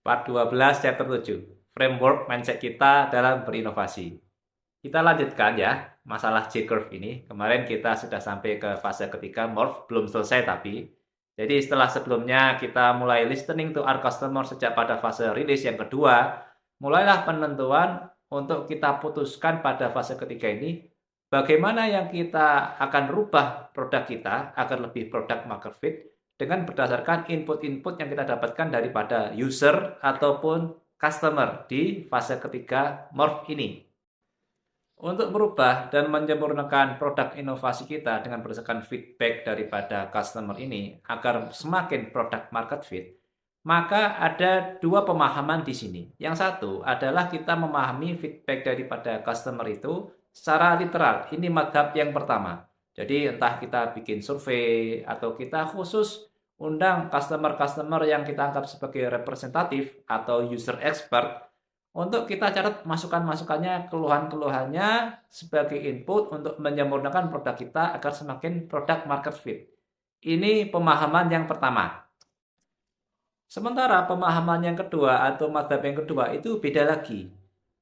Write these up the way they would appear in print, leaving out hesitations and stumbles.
Part 12 chapter 7. Framework mindset kita dalam berinovasi. Kita lanjutkan ya masalah J-curve ini. Kemarin kita sudah sampai ke fase ketiga morph, belum selesai tapi. Jadi setelah sebelumnya kita mulai listening to our customer sejak pada fase rilis yang kedua, mulailah penentuan untuk kita putuskan pada fase ketiga ini bagaimana yang kita akan rubah produk kita agar lebih product market fit dengan berdasarkan input-input yang kita dapatkan daripada user ataupun customer di fase ketiga morph ini. Untuk merubah dan menyempurnakan produk inovasi kita dengan berdasarkan feedback daripada customer ini agar semakin produk market fit, maka ada dua pemahaman di sini. Yang satu adalah kita memahami feedback daripada customer itu secara literal. Ini madhab yang pertama. Jadi entah kita bikin survei atau kita khusus undang customer-customer yang kita anggap sebagai representatif atau user expert untuk kita catat masukan-masukannya, keluhan-keluhannya sebagai input untuk menyempurnakan produk kita agar semakin produk market fit. Ini pemahaman yang pertama. Sementara pemahaman yang kedua atau madhab yang kedua itu beda lagi.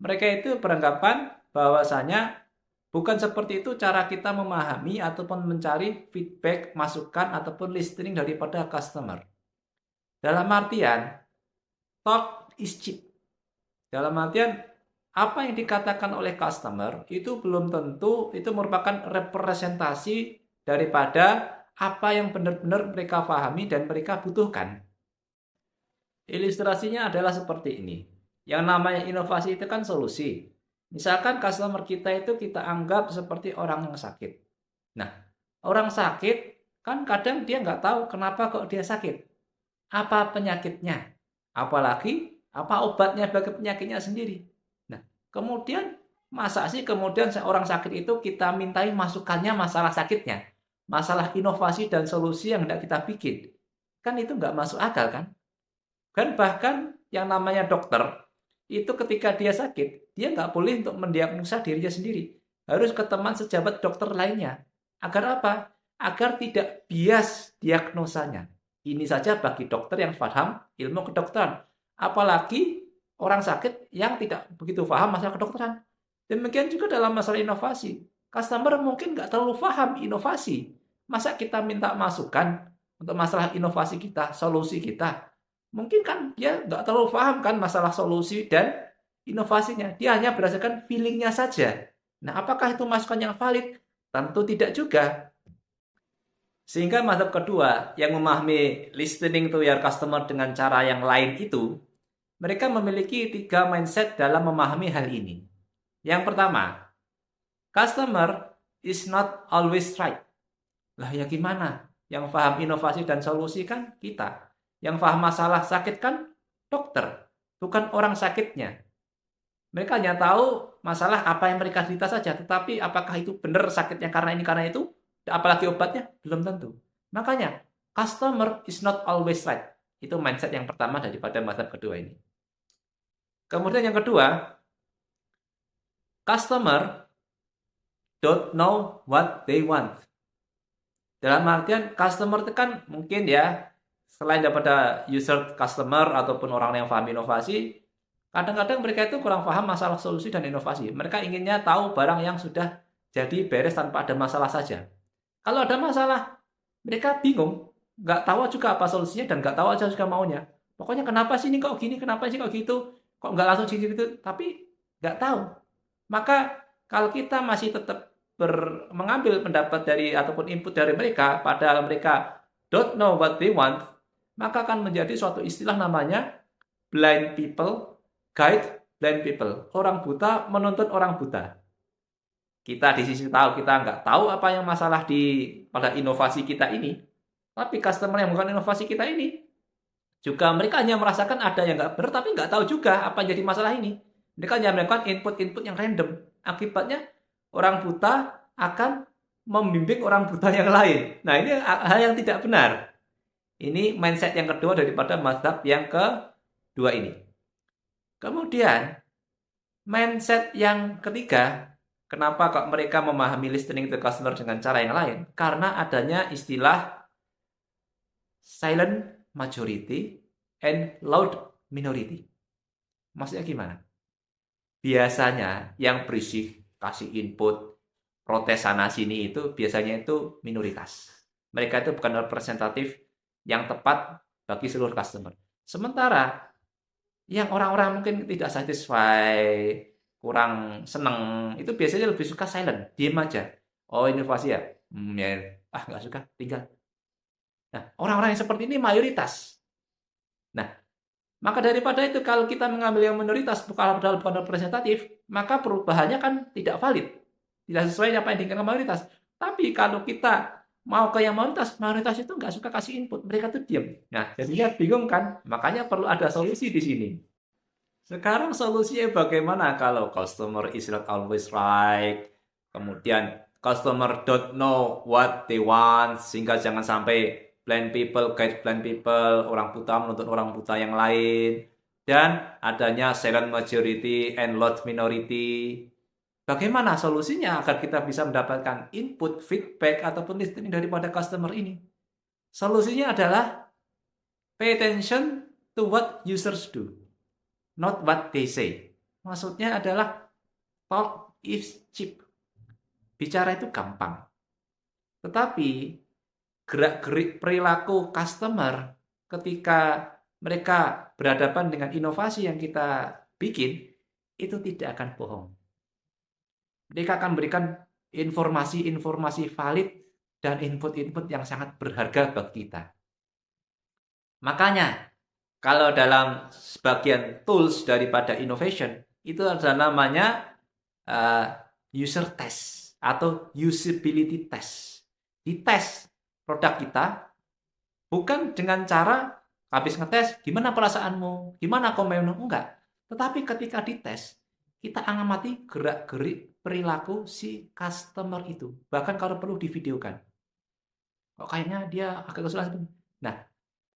Mereka itu beranggapan bahwasanya bukan seperti itu cara kita memahami ataupun mencari feedback, masukan ataupun listening daripada customer. Dalam artian, talk is cheap. Dalam artian, apa yang dikatakan oleh customer itu belum tentu itu merupakan representasi daripada apa yang benar-benar mereka pahami dan mereka butuhkan. Ilustrasinya adalah seperti ini. Yang namanya inovasi itu kan solusi. Misalkan customer kita itu kita anggap seperti orang yang sakit. Nah, orang sakit kan kadang dia nggak tahu kenapa kok dia sakit. Apa penyakitnya? Apalagi apa obatnya bagi penyakitnya sendiri. Nah, kemudian masa sih kemudian seorang sakit itu kita mintai masukannya masalah sakitnya, masalah inovasi dan solusi yang tidak kita bikin. Kan itu nggak masuk akal kan? Kan bahkan yang namanya dokter, itu ketika dia sakit, dia nggak boleh untuk mendiagnosa dirinya sendiri. Harus ke teman sejabat dokter lainnya. Agar apa? Agar tidak bias diagnosanya. Ini saja bagi dokter yang paham ilmu kedokteran. Apalagi orang sakit yang tidak begitu paham masalah kedokteran. Demikian juga dalam masalah inovasi. Customer mungkin nggak terlalu paham inovasi. Masa kita minta masukan untuk masalah inovasi kita, solusi kita. Mungkin kan dia nggak terlalu paham kan masalah solusi dan inovasinya. Dia hanya berdasarkan feeling-nya saja. Nah, apakah itu masukan yang valid? Tentu tidak juga. Sehingga mazhab kedua yang memahami listening to your customer dengan cara yang lain itu, mereka memiliki tiga mindset dalam memahami hal ini. Yang pertama, customer is not always right. Lah ya gimana? Yang paham inovasi dan solusi kan kita. Yang paham masalah sakit kan dokter, bukan orang sakitnya. Mereka hanya tahu masalah apa yang mereka cerita saja, tetapi apakah itu benar sakitnya karena ini karena itu, apalagi obatnya belum tentu. Makanya customer is not always right. Itu mindset yang pertama daripada mazhab kedua ini. Kemudian yang kedua, customer don't know what they want. Dalam artian customer itu kan mungkin ya selain daripada user customer ataupun orang yang paham inovasi, kadang-kadang mereka itu kurang paham masalah solusi dan inovasi. Mereka inginnya tahu barang yang sudah jadi beres tanpa ada masalah saja. Kalau ada masalah, mereka bingung, nggak tahu juga apa solusinya dan nggak tahu aja juga maunya. Pokoknya kenapa sih ini kok gini, kenapa sih kok gitu, kok nggak langsung gitu, tapi nggak tahu. Maka kalau kita masih tetap mengambil pendapat dari ataupun input dari mereka, padahal mereka don't know what they want, maka akan menjadi suatu istilah namanya blind people guide blind people. Orang buta menuntut orang buta. Kita di sisi tahu, kita nggak tahu apa yang masalah pada inovasi kita ini. Tapi customer yang bukan inovasi kita ini, juga mereka hanya merasakan ada yang nggak benar, tapi nggak tahu juga apa yang jadi masalah ini. Mereka hanya melakukan input-input yang random. Akibatnya, orang buta akan membimbing orang buta yang lain. Nah, ini hal yang tidak benar. Ini mindset yang kedua daripada mazhab yang kedua ini. Kemudian, mindset yang ketiga, kenapa kok mereka memahami listening to customer dengan cara yang lain? Karena adanya istilah silent majority and loud minority. Maksudnya gimana? Biasanya yang berisik, kasih input, protes sana sini itu biasanya itu minoritas. Mereka itu bukan representatif yang tepat bagi seluruh customer. Sementara yang orang-orang mungkin tidak satisfy, kurang seneng, itu biasanya lebih suka silent, diem aja. Oh, inovasi ya? Ya. Nggak suka, tinggal. Nah, orang-orang yang seperti ini mayoritas. Nah, maka daripada itu kalau kita mengambil yang minoritas bukan representatif, maka perubahannya kan tidak valid. Tidak sesuai apa yang diinginkan mayoritas. Tapi kalau kita mau ke yang mayoritas itu nggak suka kasih input, mereka tuh diam. Nah, jadinya bingung kan? Makanya perlu ada solusi di sini. Sekarang solusinya bagaimana kalau customer is not always right, kemudian customer don't know what they want, sehingga jangan sampai blind people guide blind people, orang buta menuntut orang buta yang lain, dan adanya silent majority and loud minority. Bagaimana solusinya agar kita bisa mendapatkan input, feedback, ataupun listening daripada customer ini? Solusinya adalah pay attention to what users do, not what they say. Maksudnya adalah talk is cheap. Bicara itu gampang. Tetapi gerak-gerik perilaku customer ketika mereka berhadapan dengan inovasi yang kita bikin, itu tidak akan bohong. Mereka akan memberikan informasi-informasi valid dan input-input yang sangat berharga bagi kita. Makanya, kalau dalam sebagian tools daripada innovation, itu ada namanya user test atau usability test. Dites produk kita bukan dengan cara habis ngetes, gimana perasaanmu, gimana komenmu, enggak. Tetapi ketika dites, kita amati gerak-gerik perilaku si customer itu. Bahkan kalau perlu divideokan. Kok kayaknya dia agak kesulitan. Nah,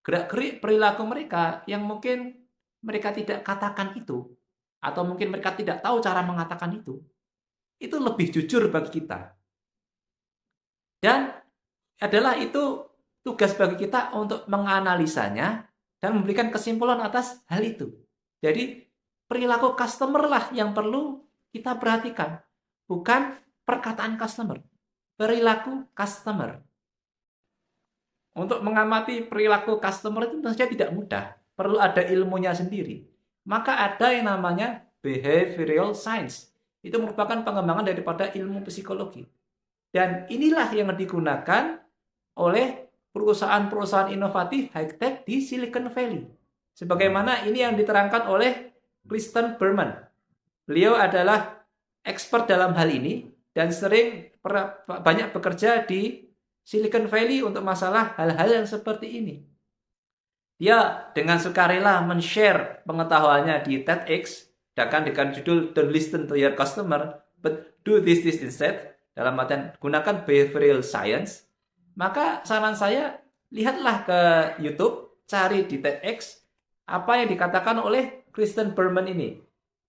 gerak-gerik perilaku mereka yang mungkin mereka tidak katakan itu, atau mungkin mereka tidak tahu cara mengatakan itu lebih jujur bagi kita. Dan adalah itu tugas bagi kita untuk menganalisanya dan memberikan kesimpulan atas hal itu. Jadi, perilaku customer lah yang perlu kita perhatikan. Bukan perkataan customer. Perilaku customer. Untuk mengamati perilaku customer itu tentu saja tidak mudah. Perlu ada ilmunya sendiri. Maka ada yang namanya behavioral science. Itu merupakan pengembangan daripada ilmu psikologi. Dan inilah yang digunakan oleh perusahaan-perusahaan inovatif high-tech di Silicon Valley. Sebagaimana ini yang diterangkan oleh Kristen Berman. Beliau adalah expert dalam hal ini dan sering banyak bekerja di Silicon Valley untuk masalah hal-hal yang seperti ini. Dia dengan sukarela men-share pengetahuannya di TEDx dengan judul Don't Listen to Your Customer, but Do This instead, dalam artian gunakan behavioral science. Maka saran saya, lihatlah ke YouTube, cari di TEDx apa yang dikatakan oleh Kristen Berman ini.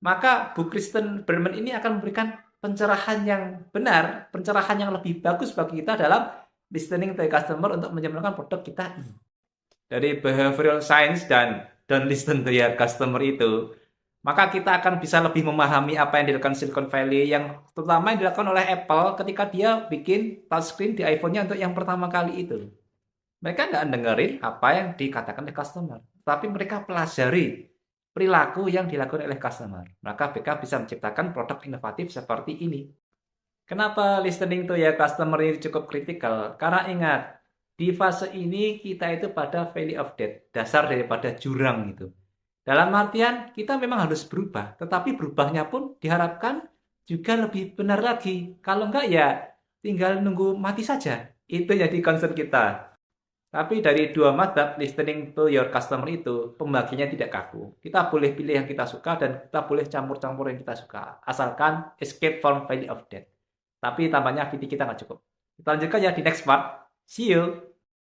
Maka Bu Kristen Berman ini akan memberikan pencerahan yang benar, pencerahan yang lebih bagus bagi kita dalam listening to customer untuk menyempurnakan produk kita. Dari behavioral science dan don't listen to your customer itu, maka kita akan bisa lebih memahami apa yang dilakukan Silicon Valley, yang terutama yang dilakukan oleh Apple ketika dia bikin touchscreen di iPhone-nya untuk yang pertama kali itu. Mereka nggak dengerin apa yang dikatakan oleh customer, tapi mereka pelajari perilaku yang dilakukan oleh customer. Maka mereka bisa menciptakan produk inovatif seperti ini. Kenapa listening to your customer ini cukup kritikal? Karena ingat, di fase ini kita itu pada valley of death, dasar daripada jurang itu. Dalam artian kita memang harus berubah, tetapi berubahnya pun diharapkan juga lebih benar lagi. Kalau enggak ya tinggal nunggu mati saja. Itu jadi concern kita. Tapi dari dua mazhab listening to your customer itu pembagiannya tidak kaku. Kita boleh pilih yang kita suka dan kita boleh campur-campur yang kita suka. Asalkan escape from valley of death. Tapi tambahnya VT kita nggak cukup. Kita lanjutkan ya di next part. See you!